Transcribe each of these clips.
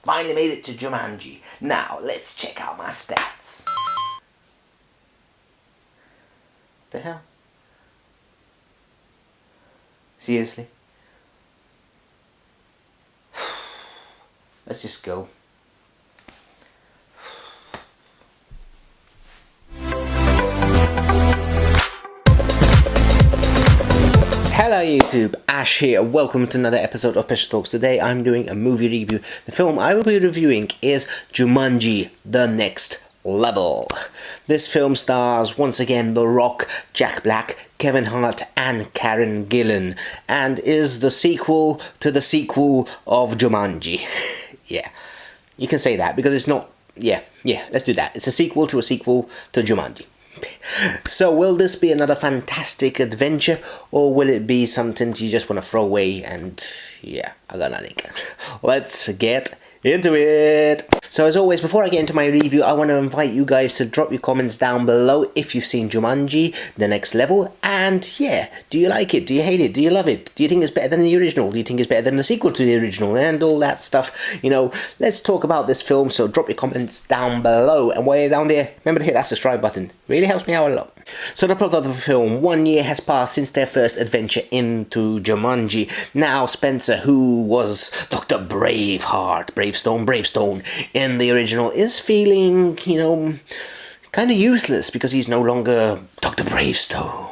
finally made it to Jumanji. Now, let's check out my stats. The hell? Seriously? Let's just go. Hello YouTube, Ash here. Welcome to another episode of Special Talks. Today I'm doing a movie review. The film I will be reviewing is Jumanji: The Next Level. This film stars once again The Rock, Jack Black, Kevin Hart and Karen Gillan, and is the sequel to the sequel of Jumanji. Yeah, you can say that because it's not... Yeah, let's do that. It's a sequel to Jumanji. So will this be another fantastic adventure, or will it be something you just want to throw away and yeah, I got nothing. Let's get into it. So as always, before I get into my review, I want to invite you guys to drop your comments down below if you've seen Jumanji: The Next Level, and yeah, do you like it? Do you hate it? Do you love it? Do you think it's better than the original? Do you think it's better than the sequel to the original? And all that stuff, you know, let's talk about this film, so drop your comments down below, and while you're down there, remember to hit that subscribe button. Really helps me out a lot. So the plot of the film: 1 year has passed since their first adventure into Jumanji. Now Spencer, who was Dr. Bravestone in the original, is feeling, you know, kind of useless because he's no longer Dr. Bravestone.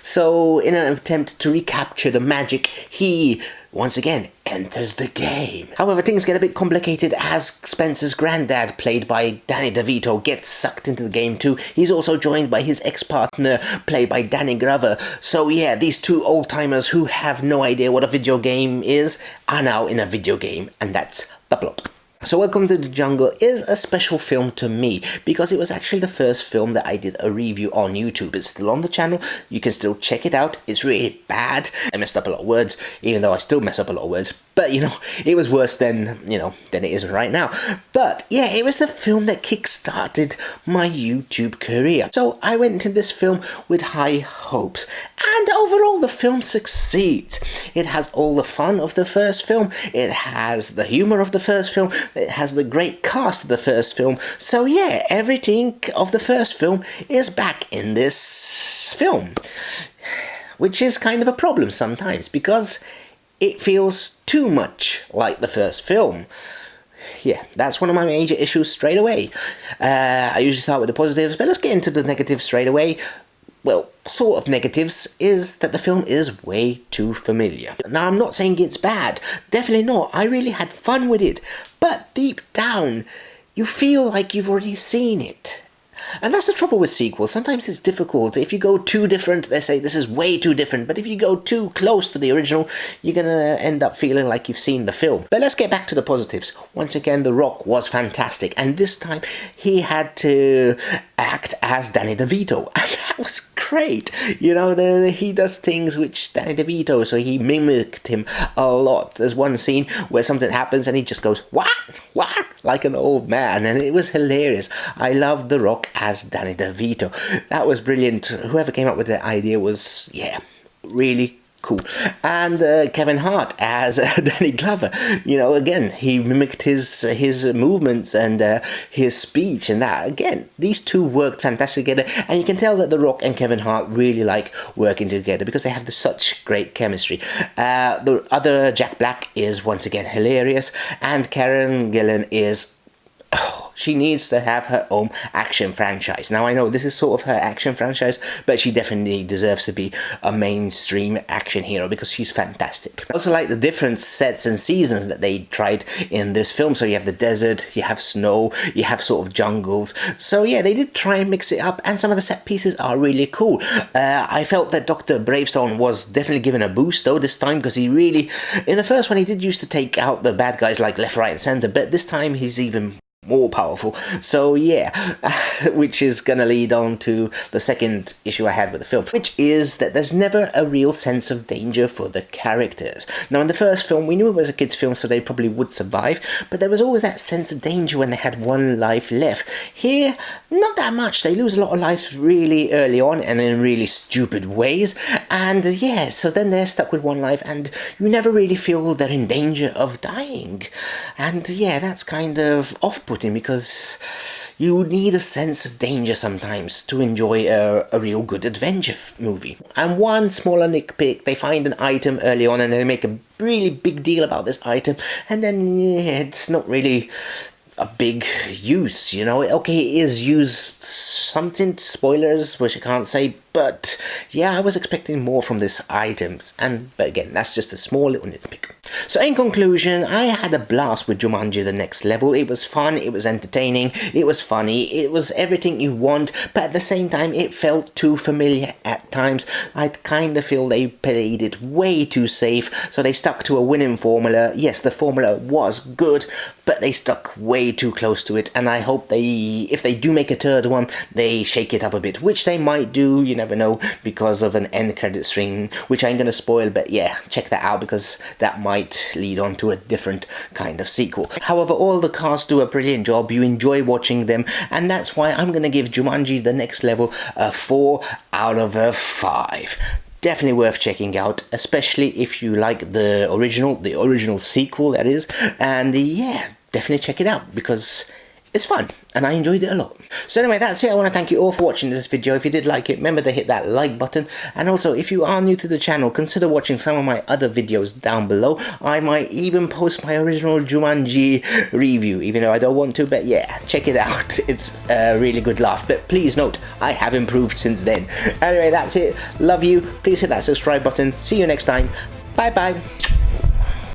So in an attempt to recapture the magic, he once again enters the game. However, things get a bit complicated as Spencer's granddad, played by Danny DeVito, gets sucked into the game too. He's also joined by his ex-partner, played by Danny Glover. So yeah, these two old-timers who have no idea what a video game is are now in a video game, and that's the plot. So Welcome to the Jungle is a special film to me because it was actually the first film that I did a review on YouTube. It's still on the channel, you can still check it out. It's really bad. I messed up a lot of words, even though I still mess up a lot of words. But, you know, it was worse than, you know, than it is right now. But, yeah, it was the film that kick-started my YouTube career. So I went into this film with high hopes. And overall, the film succeeds. It has all the fun of the first film. It has the humor of the first film. It has the great cast of the first film. So, yeah, everything of the first film is back in this film. Which is kind of a problem sometimes, because it feels too much like the first film. Yeah, that's one of my major issues straight away. I usually start with the positives, but let's get into the negatives straight away. Well, sort of negatives is that the film is way too familiar. Now, I'm not saying it's bad. Definitely not. I really had fun with it. But deep down, you feel like you've already seen it. And that's the trouble with sequels. Sometimes it's difficult. If you go too different, they say this is way too different. But if you go too close to the original, you're going to end up feeling like you've seen the film. But let's get back to the positives. Once again, The Rock was fantastic. And this time, he had to act as Danny DeVito. And that was great. You know, he does things which Danny DeVito, so he mimicked him a lot. There's one scene where something happens and he just goes, what? Like an old man. And it was hilarious. I loved The Rock as Danny DeVito. That was brilliant. Whoever came up with the idea was, yeah, really cool. And Kevin Hart as Danny Glover. You know, again, he mimicked his movements and his speech and that. Again, these two worked fantastic together, and you can tell that The Rock and Kevin Hart really like working together because they have such great chemistry. The other, Jack Black, is once again hilarious, and Karen Gillan is... Oh, she needs to have her own action franchise. Now, I know this is sort of her action franchise, but she definitely deserves to be a mainstream action hero because she's fantastic. I also like the different sets and seasons that they tried in this film. So you have the desert, you have snow, you have sort of jungles. So yeah, they did try and mix it up, and some of the set pieces are really cool. I felt that Dr. Bravestone was definitely given a boost though this time, because he really, in the first one, he did used to take out the bad guys like left, right and center, but this time he's even more powerful. So yeah, which is gonna lead on to the second issue I had with the film, which is that there's never a real sense of danger for the characters. Now in the first film, we knew it was a kid's film, so they probably would survive, but there was always that sense of danger when they had one life left. Here, not that much. They lose a lot of lives really early on and in really stupid ways, and yeah, so then they're stuck with one life and you never really feel they're in danger of dying. And yeah, that's kind of off-putting because you need a sense of danger sometimes to enjoy a real good adventure movie. And one smaller nitpick, they find an item early on and they make a really big deal about this item, and then yeah, it's not really a big use, you know. Okay, it is used something, spoilers, which I can't say, but yeah, I was expecting more from this items, but again, that's just a small little nitpick. So in conclusion, I had a blast with Jumanji The Next Level. It was fun, it was entertaining, it was funny, it was everything you want, but at the same time, it felt too familiar at times. I kind of feel they played it way too safe, so they stuck to a winning formula. Yes, the formula was good, but they stuck way too close to it, and I hope if they do make a third one, they shake it up a bit, which they might do, you never know, because of an end credit screen, which I ain't gonna spoil, but yeah, check that out because that might lead on to a different kind of sequel. However, all the cast do a brilliant job, you enjoy watching them, and that's why I'm gonna give Jumanji The Next Level a 4 out of a 5. Definitely worth checking out, especially if you like the original sequel, that is, and yeah, definitely check it out because it's fun and I enjoyed it a lot. So anyway, that's it. I want to thank you all for watching this video. If you did like it, remember to hit that like button, and also if you are new to the channel, consider watching some of my other videos down below. I might even post my original Jumanji review, even though I don't want to, but yeah, check it out. It's a really good laugh, but please note, I have improved since then. Anyway, that's it. Love you. Please hit that subscribe button. See you next time. Bye bye.